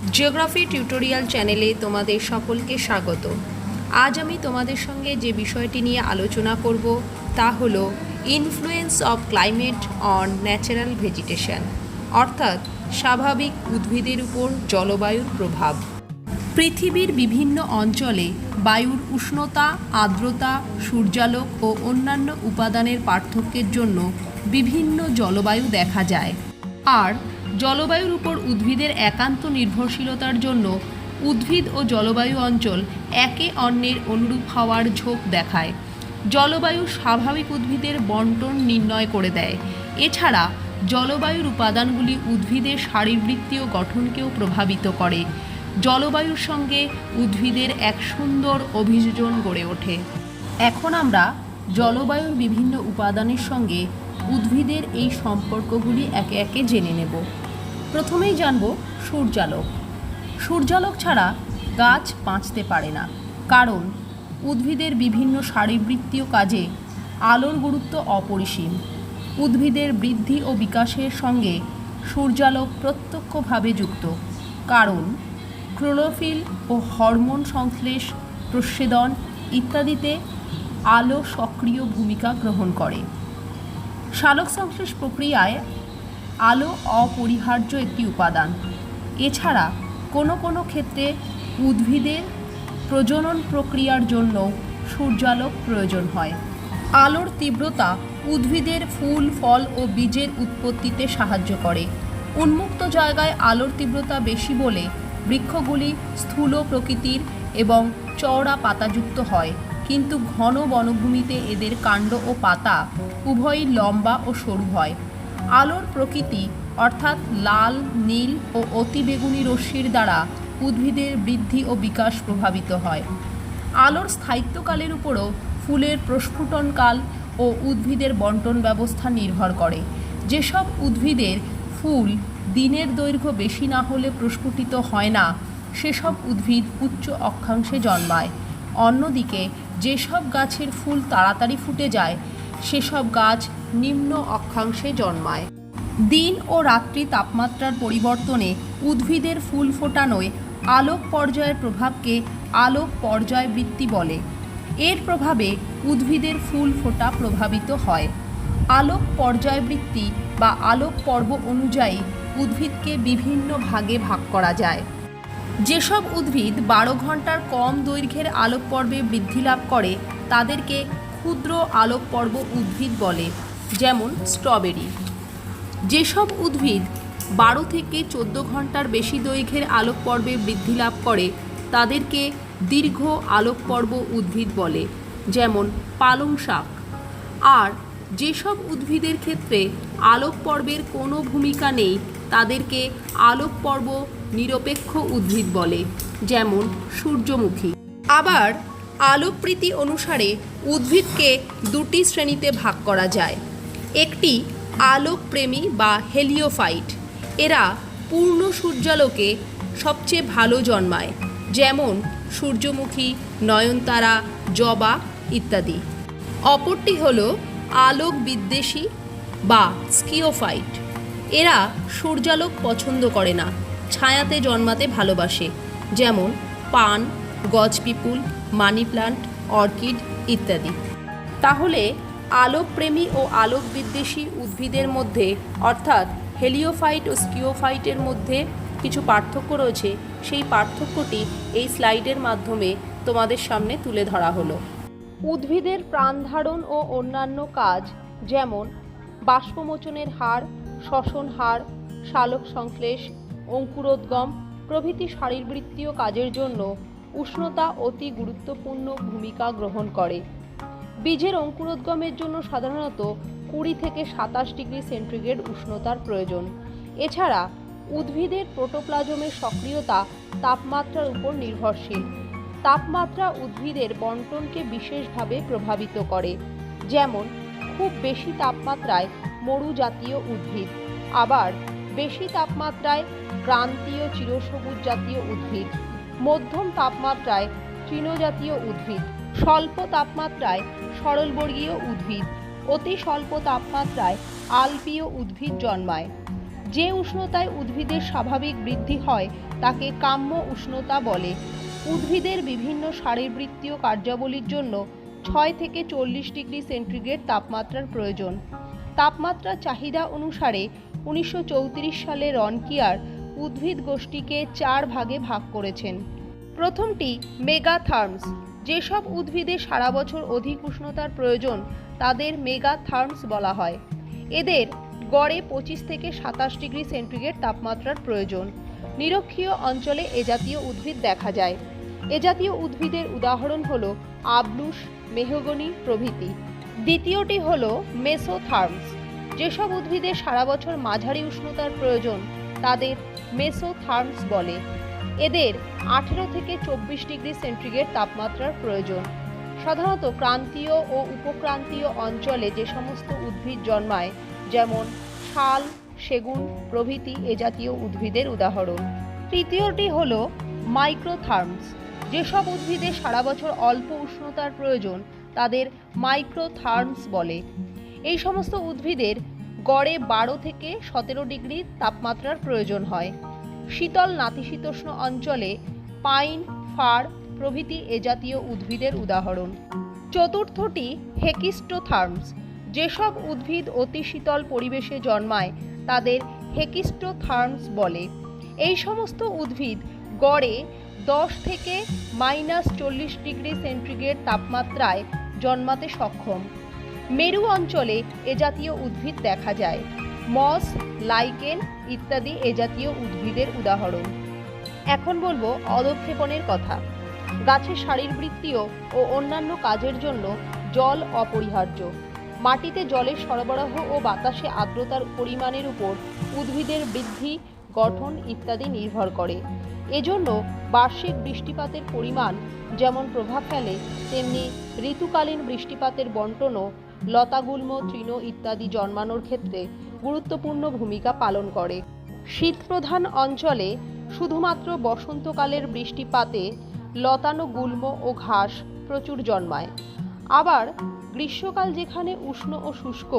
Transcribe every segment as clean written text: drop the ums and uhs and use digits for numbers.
Geography tutorial চ্যানেলে তোমাদের সকলকে স্বাগত। আজ আমি তোমাদের সঙ্গে যে বিষয়টি নিয়ে আলোচনা করব তা হলো influence of climate on natural vegetation, অর্থাৎ স্বাভাবিক উদ্ভিদের উপর জলবায়ুর প্রভাব। পৃথিবীর বিভিন্ন অঞ্চলে বায়ুর উষ্ণতা, আর্দ্রতা, সূর্যালোক ও অন্যান্য উপাদানের পার্থক্যের জন্য বিভিন্ন জলবায়ু দেখা যায়। আর জলবায়ুর উপর উদ্ভিদের একান্ত নির্ভরশীলতার জন্য উদ্ভিদ ও জলবায়ু অঞ্চল একে অন্যের অনুরূপ হওয়ার ঝোঁক দেখায়। জলবায়ু স্বাভাবিক উদ্ভিদের বণ্টন নির্ণয় করে দেয়। এছাড়া জলবায়ুর উপাদানগুলি উদ্ভিদের শারীরবৃত্তীয় গঠনকেও প্রভাবিত করে। জলবায়ুর সঙ্গে উদ্ভিদের এক সুন্দর অভিযোজন গড়ে ওঠে। এখন আমরা জলবায়ুর বিভিন্ন উপাদানের সঙ্গে উদ্ভিদের এই সম্পর্কগুলি একে একে জেনে নেব। প্রথমেই জানব সূর্যালোক। সূর্যালোক ছাড়া গাছ বাঁচতে পারে না, কারণ উদ্ভিদের বিভিন্ন শারীরবৃত্তীয় কাজে আলোর গুরুত্ব অপরিসীম। উদ্ভিদের বৃদ্ধি ও বিকাশের সঙ্গে সূর্যালোক প্রত্যক্ষভাবে যুক্ত, কারণ ক্লোরোফিল ও হরমোন সংশ্লেষ, প্রস্বেদন ইত্যাদিতে আলো সক্রিয় ভূমিকা গ্রহণ করে। সালোক সংশ্লেষ প্রক্রিয়ায় আলো অপরিহার্য একটি উপাদান। এছাড়া কোনো কোনো ক্ষেত্রে উদ্ভিদের প্রজনন প্রক্রিয়ার জন্য সূর্যালোক প্রয়োজন হয়। আলোর তীব্রতা উদ্ভিদের ফুল, ফল ও বীজের উৎপত্তিতে সাহায্য করে। উন্মুক্ত জায়গায় আলোর তীব্রতা বেশি বলে বৃক্ষগুলি স্থূল প্রকৃতির এবং চওড়া পাতাযুক্ত হয়, কিন্তু ঘন বনভূমিতে এদের কাণ্ড ও পাতা উভয়ই লম্বা ও সরু হয়। আলোর প্রকৃতি অর্থাৎ লাল, নীল ও অতিবেগুনি রশ্মির দ্বারা উদ্ভিদের বৃদ্ধি ও বিকাশ প্রভাবিত হয়। আলোর স্থায়িত্বকালের উপরও ফুলের প্রস্ফুটনকাল ও উদ্ভিদের বণ্টন ব্যবস্থা নির্ভর করে। যেসব উদ্ভিদের ফুল দিনের দৈর্ঘ্য বেশি না হলে প্রস্ফুটিত হয় না, সেসব উদ্ভিদ উচ্চ অক্ষাংশে জন্মায়। অন্যদিকে যেসব গাছের ফুল তাড়াতাড়ি ফুটে যায়, সেসব গাছ নিম্ন অক্ষাংশে জন্মায়। দিন ও রাত্রি তাপমাত্রার পরিবর্তনে উদ্ভিদের ফুল ফোটানোয় আলোক পর্যায়ের প্রভাবকে আলোক পর্যায়বৃত্তি বলে। এর প্রভাবে উদ্ভিদের ফুল ফোটা প্রভাবিত হয়। আলোক পর্যায়বৃত্তি বা আলোক পর্ব অনুযায়ী উদ্ভিদকে বিভিন্ন ভাগে ভাগ করা যায়। যেসব উদ্ভিদ 12 ঘন্টার কম দৈর্ঘ্যের আলোক পর্বে বৃদ্ধি লাভ করে তাদেরকে ক্ষুদ্র আলোক পর্ব উদ্ভিদ বলে, যেমন স্ট্রবেরি। যেসব উদ্ভিদ 12 থেকে 14 ঘন্টার বেশি দৈর্ঘ্যের আলোক পর্বে বৃদ্ধি লাভ করে তাদেরকে দীর্ঘ আলোক পর্ব উদ্ভিদ বলে, যেমন পালং শাক। আর যেসব উদ্ভিদের ক্ষেত্রে আলোক পর্বের কোনো ভূমিকা নেই তাদেরকে আলোক পর্ব নিরপেক্ষ উদ্ভিদ বলে, যেমন সূর্যমুখী। আবার আলোকপ্রীতি অনুসারে উদ্ভিদকে দুটি শ্রেণীতে ভাগ করা যায়। একটি আলোকপ্রেমী বা হেলিওফাইট। এরা পূর্ণ সূর্যালোকে সবচেয়ে ভালো জন্মায়, যেমন সূর্যমুখী, নয়নতারা, জবা ইত্যাদি। অপরটি হল আলোক বিদ্বেষী বা স্কিওফাইট। এরা সূর্যালোক পছন্দ করে না, ছায়াতে জন্মাতে ভালোবাসে, যেমন পান, গজপিপুল, মানি প্লান্ট, অর্কিড ইত্যাদি। তাহলে আলোকপ্রেমী ও আলোক বিদ্বেষী উদ্ভিদের মধ্যে অর্থাৎ হেলিওফাইট ও স্কিওফাইটের মধ্যে কিছু পার্থক্য রয়েছে। সেই পার্থক্যটি এই স্লাইডের মাধ্যমে তোমাদের সামনে তুলে ধরা হলো। উদ্ভিদের প্রাণধারণ ও অন্যান্য কাজ, যেমন বাষ্পমোচনের হার, শ্বসন হার, সালোক সংশ্লেষ, অঙ্কুরোদ্গম প্রভৃতি শারীরবৃত্তীয় কাজের জন্য উষ্ণতা অতি গুরুত্বপূর্ণ ভূমিকা গ্রহণ করে। বীজের অঙ্কুরোদ্গমের জন্য সাধারণত 20 থেকে 27 ডিগ্রি সেন্টিগ্রেড উষ্ণতার প্রয়োজন। এছাড়া উদ্ভিদের প্রোটোপ্লাজমের সক্রিয়তা তাপমাত্রার উপর নির্ভরশীল। তাপমাত্রা উদ্ভিদের বণ্টনকে বিশেষভাবে প্রভাবিত করে, যেমন খুব বেশি তাপমাত্রায় মরু জাতীয় উদ্ভিদ, আবার বেশি তাপমাত্রায় ক্রান্তীয় চিরসবুজ জাতীয় উদ্ভিদ, মধ্যম তাপমাত্রায় তৃণজাতীয় উদ্ভিদ, স্বল্প তাপমাত্রায় সরলবর্গীয় উদ্ভিদ, অতি স্বল্প তাপমাত্রায় আলপীয় উদ্ভিদ জন্মায়। যে উষ্ণতায় উদ্ভিদের স্বাভাবিক বৃদ্ধি হয় তাকে কাম্য উষ্ণতা বলে। উদ্ভিদের বিভিন্ন শারীরবৃত্তীয় কার্যাবলীর জন্য 6 থেকে 40 ডিগ্রি সেন্টিগ্রেড তাপমাত্রার প্রয়োজন। তাপমাত্রার চাহিদা অনুসারে 1934 সালে রনকিয়ার উদ্ভিদ গোষ্ঠীকে 4 ভাগে ভাগ করেছেন। প্রথমটি মেগাথার্মস। যেসব উদ্ভিদে সারা বছর অধিক উষ্ণতার প্রয়োজন তাদের মেগাথার্মস বলা হয়। এদের গড়ে 25 থেকে 27 ডিগ্রি সেন্টিগ্রেড তাপমাত্রার প্রয়োজন। নিরক্ষীয় অঞ্চলে এ জাতীয় উদ্ভিদ দেখা যায়। এ জাতীয় উদ্ভিদের উদাহরণ হল আবলুস, মেহগনি প্রভৃতি। দ্বিতীয়টি হল মেসোথার্মস। যেসব উদ্ভিদে সারা বছর মাঝারি উষ্ণতার প্রয়োজন তাদের মেসোথার্মস বলে। এদের 18 থেকে 24 ডিগ্রি সেন্টিগ্রেড তাপমাত্রার প্রয়োজন। সাধারণত ক্রান্তীয় ও উপক্রান্তীয় অঞ্চলে যে সমস্ত উদ্ভিদ জন্মায় যেমন শাল, সেগুন প্রভৃতি এ জাতীয় উদ্ভিদের উদাহরণ। তৃতীয়টি হল মাইক্রোথার্মস। যেসব উদ্ভিদে সারা বছর অল্প উষ্ণতার প্রয়োজন তাদের মাইক্রোথার্মস বলে। এই সমস্ত উদ্ভিদের গড়ে 12 থেকে 17 ডিগ্রি তাপমাত্রার প্রয়োজন হয়। শীতল নাতিশীতোষ্ণ অঞ্চলে পাইন, ফার প্রভৃতি এ জাতীয় উদ্ভিদের উদাহরণ। চতুর্থটি হেকিস্টোথার্মস। যেসব উদ্ভিদ অতি শীতল পরিবেশে জন্মায় তাদের হেকিস্টোথার্মস বলে। এই সমস্ত উদ্ভিদ গড়ে 10 থেকে -40 ডিগ্রি সেন্টিগ্রেড তাপমাত্রায় জন্মাতে সক্ষম। মেরু অঞ্চলে এ জাতীয় উদ্ভিদ দেখা যায়। মস, লাইকেন ইত্যাদি এ জাতীয় উদ্ভিদের উদাহরণ। এখন বলবো অধঃক্ষেপণের কথা। গাছের শারীরবৃত্তীয় ও অন্যান্য কাজের জন্য জল অপরিহার্য। মাটিতে জলের সরবরাহ ও বাতাসে আর্দ্রতার পরিমাণের উপর উদ্ভিদের বৃদ্ধি, গঠন ইত্যাদি নির্ভর করে। এজন্য বার্ষিক বৃষ্টিপাতের পরিমাণ যেমন প্রভাব ফেলে তেমনি ঋতুকালীন বৃষ্টিপাতের বণ্টনও লতাগুল্ম, তৃণ ইত্যাদি জন্মানোর ক্ষেত্রে গুরুত্বপূর্ণ ভূমিকা পালন করে। শীতপ্রধান অঞ্চলে শুধুমাত্র বসন্তকালের বৃষ্টিপাতে লতানো গুল্ম ও ঘাস প্রচুর জন্মায়। আবার গ্রীষ্মকাল যেখানে উষ্ণ ও শুষ্ক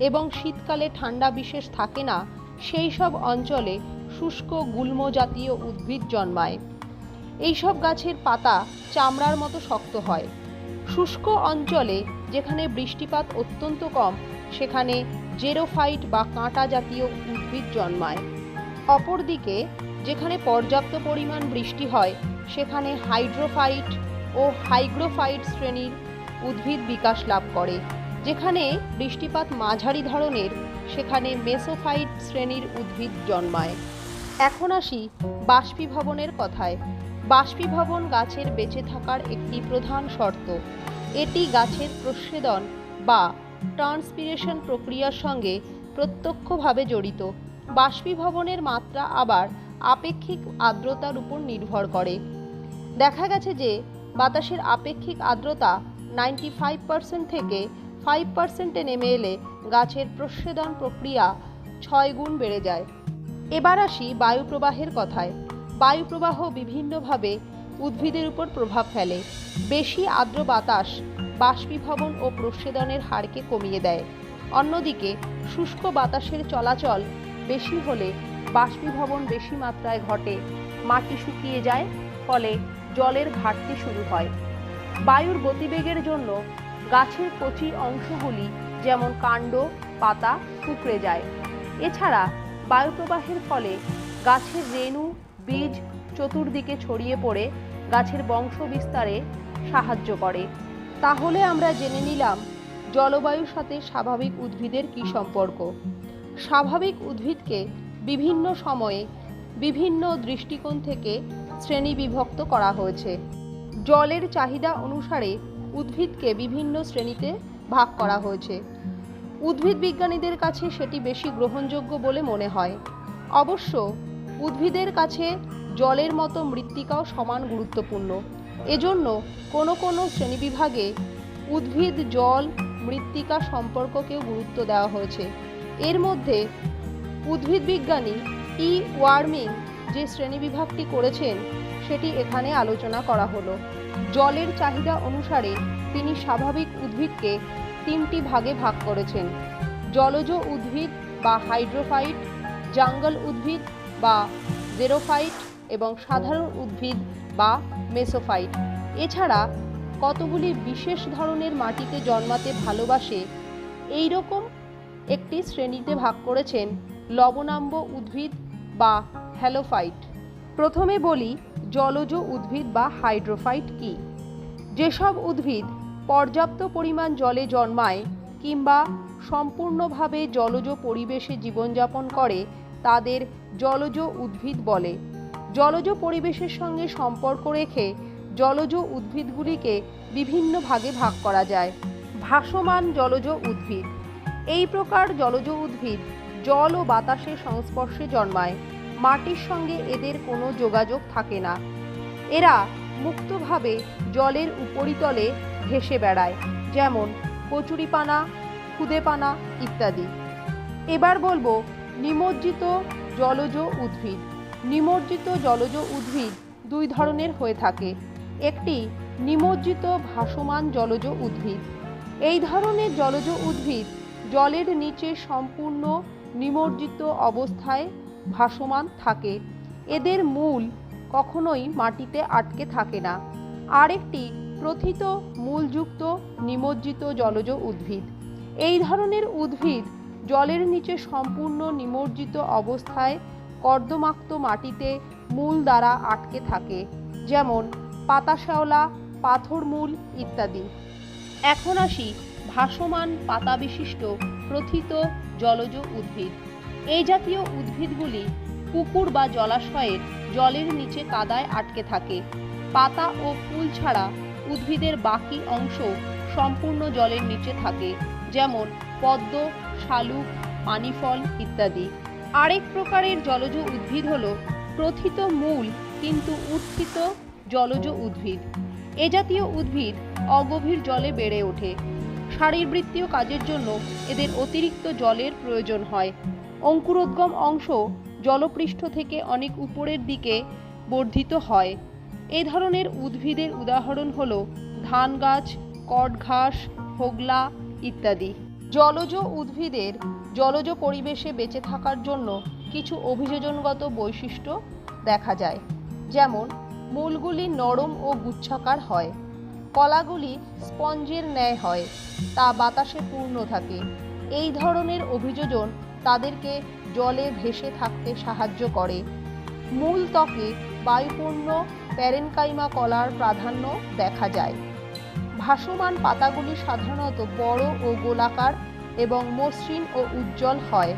এবং শীতকালে ঠান্ডা বিশেষ থাকে না সেই সব অঞ্চলে শুষ্ক গুল্ম জাতীয় উদ্ভিদ জন্মায়। এইসব গাছের পাতা চামড়ার মতো শক্ত হয়। শুষ্ক অঞ্চলে যেখানে বৃষ্টিপাত অত্যন্ত কম সেখানে জেরোফাইট বা কাঁটা জাতীয় উদ্ভিদ জন্মায়। অপরদিকে যেখানে পর্যাপ্ত পরিমাণ বৃষ্টি হয় সেখানে হাইড্রোফাইট ও হাইগ্রোফাইট শ্রেণীর উদ্ভিদ বিকাশ লাভ করে। যেখানে বৃষ্টিপাত মাঝারি ধরনের সেখানে মেসোফাইট শ্রেণীর উদ্ভিদ জন্মায়। এখন আসি বাষ্পীভবনের কথায়। বাষ্পীভবন গাছের বেঁচে থাকার একটি প্রধান শর্ত। এটি গাছের প্রস্বেদন বা ট্রান্সপিরেশন প্রক্রিয়ার সঙ্গে প্রত্যক্ষভাবে জড়িত। বাষ্পীভবনের মাত্রা আবার আপেক্ষিক আর্দ্রতার উপর নির্ভর করে। দেখা গেছে যে বাতাসের আপেক্ষিক আর্দ্রতা 95% থেকে 5%-এ নেমে এলে গাছের প্রস্বেদন প্রক্রিয়া 6 গুণ বেড়ে যায়। এবার আসি বায়ুপ্রবাহের কথায়। বায়ুপ্রবাহ বিভিন্নভাবে উদ্ভিদের উপর প্রভাব ফেলে। বেশি আর্দ্র বাতাস বাষ্পীভবন ও প্রস্বেদনের হারকে কমিয়ে দেয়। অন্যদিকে শুষ্ক বাতাসের চলাচল বেশি হলে বাষ্পীভবন বেশি মাত্রায় ঘটে, মাটি শুকিয়ে যায়, ফলে জলের ঘাটতি শুরু হয়। বায়ুর গতিবেগের জন্য গাছের কচি অংশগুলি যেমন কাণ্ড, পাতা কুঁকড়ে যায়। এছাড়া বায়ুপ্রবাহের ফলে গাছের রেণু, বীজ চতুর্দিকে ছড়িয়ে পড়ে গাছের বংশ বিস্তারে সাহায্য করে। তাহলে আমরা জেনে নিলাম জলবায়ুর সাথে স্বাভাবিক উদ্ভিদের কী সম্পর্ক। স্বাভাবিক উদ্ভিদকে বিভিন্ন সময়ে বিভিন্ন দৃষ্টিকোণ থেকে শ্রেণীবিভক্ত করা হয়েছে। জলের চাহিদা অনুসারে উদ্ভিদকে বিভিন্ন শ্রেণীতে ভাগ করা হয়েছে। উদ্ভিদ বিজ্ঞানীদের কাছে সেটি বেশি গ্রহণযোগ্য বলে মনে হয়। অবশ্য উদ্ভিদের কাছে জলের মতো মৃত্তিকাও সমান গুরুত্বপূর্ণ। এজন্য কোনো কোনো শ্রেণীবিভাগে উদ্ভিদ, জল, মৃত্তিকা সম্পর্ককেও গুরুত্ব দেওয়া হয়েছে। এর মধ্যে উদ্ভিদ বিজ্ঞানী ই. ওয়ার্মিং যে শ্রেণীবিভাগটি করেছেন সেটি এখানে আলোচনা করা হলো। জলের চাহিদা অনুসারে তিনি স্বাভাবিক উদ্ভিদকে 3টি ভাগে ভাগ করেছেন: জলজ উদ্ভিদ বা হাইড্রোফাইট, জাঙ্গল উদ্ভিদ বা জেরোফাইট এবং সাধারণ উদ্ভিদ বা মেসোফাইট। এছাড়া কতগুলি বিশেষ ধরনের মাটিতে জন্মাতে ভালোবাসে এই রকম একটি শ্রেণীতে ভাগ করেছেন লবণাম্ব উদ্ভিদ বা হ্যালোফাইট। প্রথমে বলি জলজ উদ্ভিদ বা হাইড্রোফাইট কী। যেসব উদ্ভিদ পর্যাপ্ত পরিমাণ জলে জন্মায় কিংবা সম্পূর্ণভাবে জলজ পরিবেশে জীবনযাপন করে তাদের জলজ উদ্ভিদ বলে। জলজ পরিবেশের সঙ্গে সম্পর্ক রেখে জলজ উদ্ভিদগুলিকে বিভিন্ন ভাগে ভাগ করা যায়। ভাসমান জলজ উদ্ভিদ। এই প্রকার জলজ উদ্ভিদ জল ও বাতাসের সংস্পর্শে জন্মায়। মাটির সঙ্গে এদের কোনো যোগাযোগ থাকে না। এরা মুক্তভাবে জলের উপরিতলে ভেসে বেড়ায়, যেমন কচুরিপানা, খুদেপানা ইত্যাদি। এবার বলবো নিমজ্জিত জলজ উদ্ভিদ। নিমজ্জিত জলজ উদ্ভিদ দুই ধরনের হয়ে থাকে। একটি নিমজ্জিত ভাসমান জলজ উদ্ভিদ। এই ধরনের জলজ উদ্ভিদ জলের নিচে সম্পূর্ণ নিমজ্জিত অবস্থায় ভাসমান থাকে। এদের মূল কখনোই মাটিতে আটকে থাকে না। আরেকটি প্রথিত মূলযুক্ত নিমজ্জিত জলজ উদ্ভিদ। এই ধরনের উদ্ভিদ জলের নিচে সম্পূর্ণ নিমজ্জিত অবস্থায় কর্দমাক্ত মাটিতে মূল দ্বারা আটকে থাকে, যেমন পাতাশ্যাওলা, পাথরমূল ইত্যাদি। এখন আসি ভাসমান পাতা বিশিষ্ট প্রথিত জলজ উদ্ভিদ। এই জাতীয় উদ্ভিদগুলি পুকুর বা জলাশয়ের জলের নিচে কাদায় আটকে থাকে। পাতা ও ফুল ছাড়া উদ্ভিদের বাকি অংশ সম্পূর্ণ জলের নিচে থাকে, যেমন পদ্ম, শালুক, পানিফল ইত্যাদি। আরেক প্রকারের জলজ উদ্ভিদ হল প্রথিত মূল কিন্তু উত্থিত জলজ উদ্ভিদ। এ জাতীয় উদ্ভিদ অগভীর জলে বেড়ে ওঠে। শারীরবৃত্তীয় কাজের জন্য এদের অতিরিক্ত জলের প্রয়োজন হয়। অঙ্কুরোদ্গম অংশ জলপৃষ্ঠ থেকে অনেক উপরের দিকে বর্ধিত হয়। এই ধরনের উদ্ভিদের উদাহরণ হল ধান গাছ, কট ঘাস, হোগলা ইত্যাদি। জলজ উদ্ভিদের জলজ পরিবেশে বেঁচে থাকার জন্য কিছু অভিযোজনগত বৈশিষ্ট্য দেখা যায়, যেমন মূলগুলি নরম ও গুচ্ছাকার হয়, কলাগুলি স্পঞ্জের ন্যায় হয়, তা বাতাসে পূর্ণ থাকে। এই ধরনের অভিযোজন তাদেরকে জলে ভেসে থাকতে সাহায্য করে। মূল ত্বকে বায়ুপূর্ণ প্যারেনকাইমা কলার প্রাধান্য দেখা যায়। ভাসমান পাতাগুলি সাধারণত বড় ও গোলাকার এবং মসৃণ ও উজ্জ্বল হয়।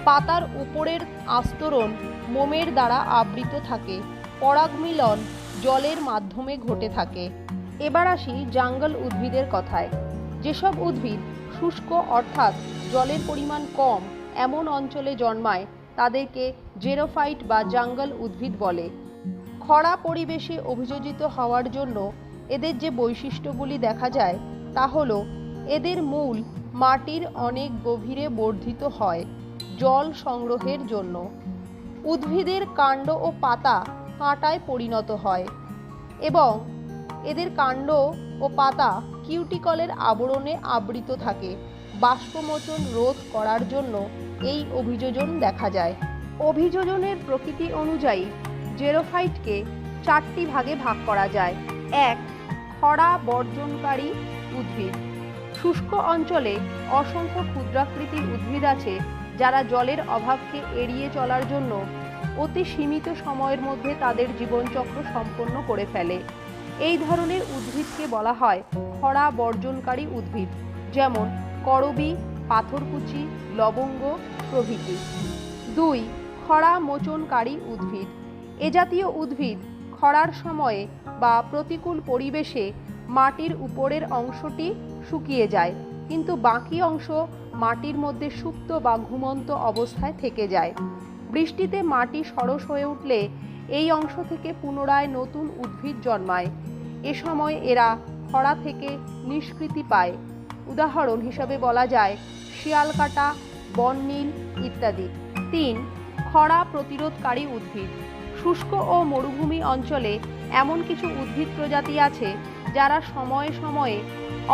পাতার উপরের আস্তরণ মোমের দ্বারা আবৃত থাকে। পরাগমিলন জলের মাধ্যমে ঘটে থাকে। এবার আসি জাঙ্গল উদ্ভিদের কথায়। যেসব উদ্ভিদ শুষ্ক অর্থাৎ জলের পরিমাণ কম এমন অঞ্চলে জন্মায় তাদেরকে জেরোফাইট বা জাঙ্গল উদ্ভিদ বলে। খরা পরিবেশে অভিযোজিত হওয়ার জন্য এদের যে বৈশিষ্ট্যগুলি দেখা যায় তা হল এদের মূল মাটির অনেক গভীরে বর্ধিত হয় জল সংগ্রহের জন্য। উদ্ভিদের কাণ্ড ও পাতা কাঁটায় পরিণত হয় এবং এদের কাণ্ড ও পাতা কিউটিকলের আবরণে আবৃত থাকে। বাষ্পমোচন রোধ করার জন্য এই অভিযোজন দেখা যায়। অভিযোজনের প্রকৃতি অনুযায়ী জেরোফাইটকে 4টি ভাগে ভাগ করা যায়। 1. খরা বর্জনকারী উদ্ভিদ। শুষ্ক অঞ্চলে অসংখ্য ক্ষুদ্রাকৃতির উদ্ভিদ আছে যারা জলের অভাবকে এড়িয়ে চলার জন্য অতি সীমিত সময়ের মধ্যে তাদের জীবনচক্র সম্পন্ন করে ফেলে। এই ধরনের উদ্ভিদকে বলা হয় খরা বর্জনকারী উদ্ভিদ, যেমন করবী, পাথরকুচি, লবঙ্গ প্রভৃতি। 2. খরা মোচনকারী উদ্ভিদ। এ জাতীয় উদ্ভিদ খরার সময়ে বা প্রতিকূল পরিবেশে মাটির উপরের অংশটি শুকিয়ে যায়, কিন্তু বাকি অংশ মাটির মধ্যে সুপ্ত বা ঘুমন্ত অবস্থায় থেকে যায়। বৃষ্টিতে মাটি সরস হয়ে উঠলে এই অংশ থেকে পুনরায় নতুন উদ্ভিদ জন্মায়। এ সময় এরা খরা থেকে নিষ্কৃতি পায়। উদাহরণ হিসাবে বলা যায় শিয়ালকাটা, বননীল ইত্যাদি। 3. খরা প্রতিরোধকারী উদ্ভিদ। শুষ্ক ও মরুভূমি অঞ্চলে এমন কিছু উদ্ভিদ প্রজাতি আছে যারা সময়ে সময়ে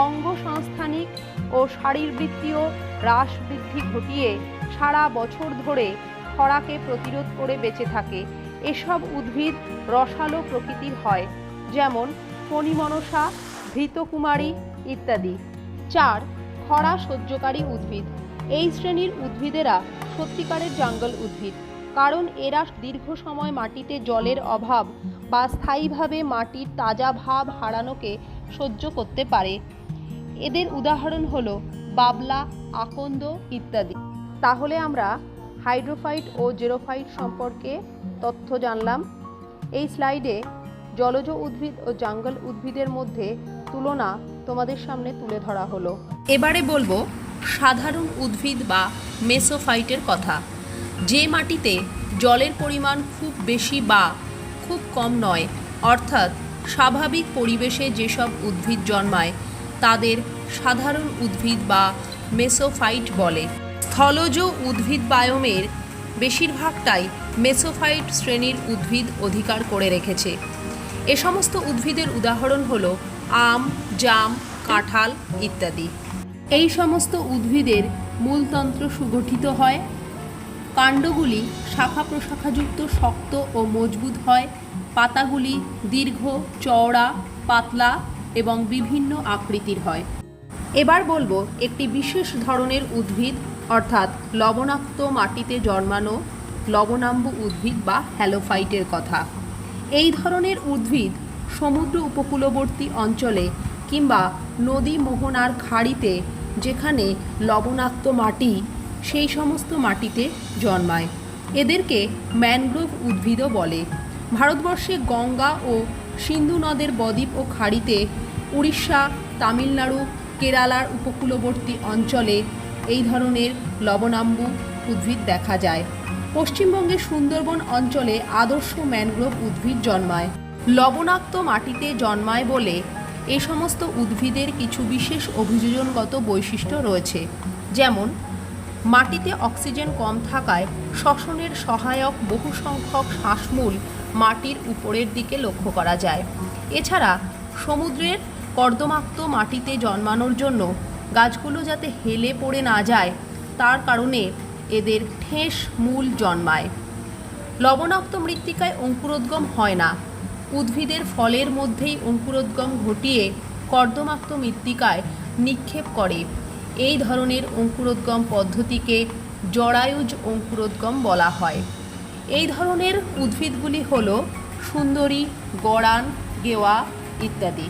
অঙ্গসংস্থানিক ও শারীরবৃত্তীয় হ্রাস বৃদ্ধি ঘটিয়ে সারা বছর ধরে খরাকে প্রতিরোধ করে বেঁচে থাকে। এসব উদ্ভিদ রসালো প্রকৃতির হয়, যেমন ফণিমনসা, ঘৃতকুমারী ইত্যাদি। 4. খরা সহ্যকারী উদ্ভিদ। এই শ্রেণীর উদ্ভিদেরা সত্যিকারের জঙ্গল উদ্ভিদ, কারণ এরা দীর্ঘ সময় মাটিতে জলের অভাব বা স্থায়ীভাবে মাটির তাজা ভাব হারানোকে সহ্য করতে পারে। এদের উদাহরণ হলো বাবলা, আকন্দ ইত্যাদি। তাহলে আমরা হাইড্রোফাইট ও জেরোফাইট সম্পর্কে তথ্য জানলাম। এই স্লাইডে জলজ উদ্ভিদ ও জঙ্গল উদ্ভিদের মধ্যে তুলনা তোমাদের সামনে তুলে ধরা হলো। এবারে বলবো সাধারণ উদ্ভিদ বা মেসোফাইটের কথা। যে মাটিতে জলের পরিমাণ খুব বেশি বা খুব কম নয়, অর্থাৎ স্বাভাবিক পরিবেশে যেসব উদ্ভিদ জন্মায় তাদের সাধারণ উদ্ভিদ বা মেসোফাইট বলে। স্থলজ উদ্ভিদ বায়োমের বেশিরভাগটাই মেসোফাইট শ্রেণীর উদ্ভিদ অধিকার করে রেখেছে। এ সমস্ত উদ্ভিদের উদাহরণ হলো আম, জাম, কাঁঠাল ইত্যাদি। এই সমস্ত উদ্ভিদের মূলতন্ত্র সুগঠিত হয়, কাণ্ডগুলি শাখা প্রশাখাযুক্ত শক্ত ও মজবুত হয়, পাতাগুলি দীর্ঘ, চওড়া, পাতলা এবং বিভিন্ন আকৃতির হয়। এবার বলবো একটি বিশেষ ধরনের উদ্ভিদ অর্থাৎ লবণাক্ত মাটিতে জন্মানো লবণাম্বু উদ্ভিদ বা হ্যালোফাইটের কথা। এই ধরনের উদ্ভিদ সমুদ্র উপকূলবর্তী অঞ্চলে কিংবা নদী মোহনার খাড়িতে যেখানে লবণাক্ত মাটি সেই সমস্ত মাটিতে জন্মায়। এদেরকে ম্যানগ্রোভ উদ্ভিদও বলে। ভারতবর্ষে গঙ্গা ও সিন্ধু নদের বদ্বীপ ও খাড়িতে, উড়িষ্যা, তামিলনাড়ু, কেরালার উপকূলবর্তী অঞ্চলে এই ধরনের লবণাম্বু উদ্ভিদ দেখা যায়। পশ্চিমবঙ্গের সুন্দরবন অঞ্চলে আদর্শ ম্যানগ্রোভ উদ্ভিদ জন্মায়। লবণাক্ত মাটিতে জন্মায় বলে এই সমস্ত উদ্ভিদের কিছু বিশেষ অভিযোজনগত বৈশিষ্ট্য রয়েছে, যেমন মাটিতে অক্সিজেন কম থাকায় শ্বসনের সহায়ক বহু সংখ্যক শ্বাসমূল মাটির উপরের দিকে লক্ষ্য করা যায়। এছাড়া সমুদ্রের কর্দমাক্ত মাটিতে জন্মানোর জন্য গাছগুলো যাতে হেলে পড়ে না যায় তার কারণে এদের ঠেস মূল জন্মায়। লবণাক্ত মৃত্তিকায় অঙ্কুরোদ্গম হয় না। উদ্ভিদের ফলের মধ্যেই অঙ্কুরোদ্গম ঘটিয়ে কর্দমাক্ত মৃত্তিকায় নিক্ষেপ করে। এই ধরনের অঙ্কুরোদ্গম পদ্ধতিকে জরায়ুজ অঙ্কুরোদ্গম বলা হয়। এই ধরনের উদ্ভিদগুলি হল সুন্দরী, গড়ান, গেওয়া ইত্যাদি।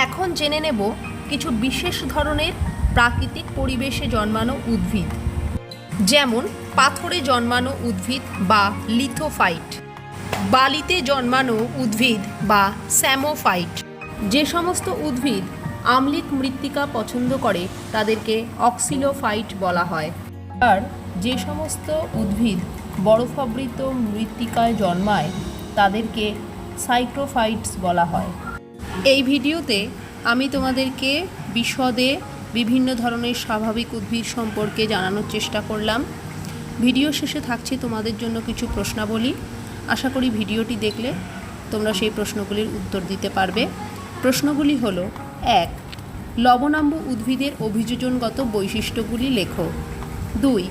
এখন জেনে নেব কিছু বিশেষ ধরনের প্রাকৃতিক পরিবেশে জন্মানো উদ্ভিদ, যেমন পাথরে জন্মানো উদ্ভিদ বা লিথোফাইট, বালিতে জন্মানো উদ্ভিদ বা স্যামোফাইট। যে সমস্ত উদ্ভিদ আম্লিক মৃত্তিকা পছন্দ করে তাদেরকে অক্সিলোফাইট বলা হয়। আর যে সমস্ত উদ্ভিদ বরফাবৃত মৃত্তিকায় জন্মায় তাদেরকে সাইক্রোফাইটস বলা হয়। এই ভিডিওতে আমি তোমাদেরকে বিশদে বিভিন্ন ধরনের স্বাভাবিক উদ্ভিদ সম্পর্কে জানানোর চেষ্টা করলাম। ভিডিও শেষে থাকছে তোমাদের জন্য কিছু প্রশ্নাবলী। আশা করি ভিডিওটি দেখলে তোমরা সেই প্রশ্নগুলির উত্তর দিতে পারবে। প্রশ্নগুলি হলো: 1. লবণাম্বু উদ্ভিদের অভিযোজনগত বৈশিষ্ট্যগুলি লেখো। 2.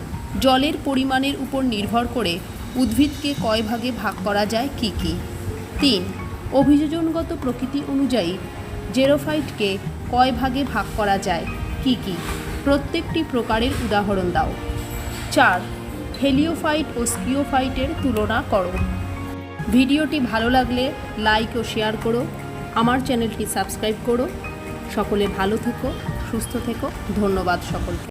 জলের পরিমাণের উপর নির্ভর করে উদ্ভিদকে কয় ভাগে ভাগ করা যায়, কী কী? 3. অভিযোজনগত প্রকৃতি অনুযায়ী জেরোফাইটকে কয় ভাগে ভাগ করা যায়, কী কী? প্রত্যেকটি প্রকারের উদাহরণ দাও। 4. হেলিওফাইট ও স্কিওফাইটের তুলনা করো। ভিডিওটি ভালো লাগলে লাইক ও শেয়ার করো। আমার চ্যানেলটি সাবস্ক্রাইব করো। সকলে ভালো থেকো, সুস্থ থেকো। ধন্যবাদ সকলকে।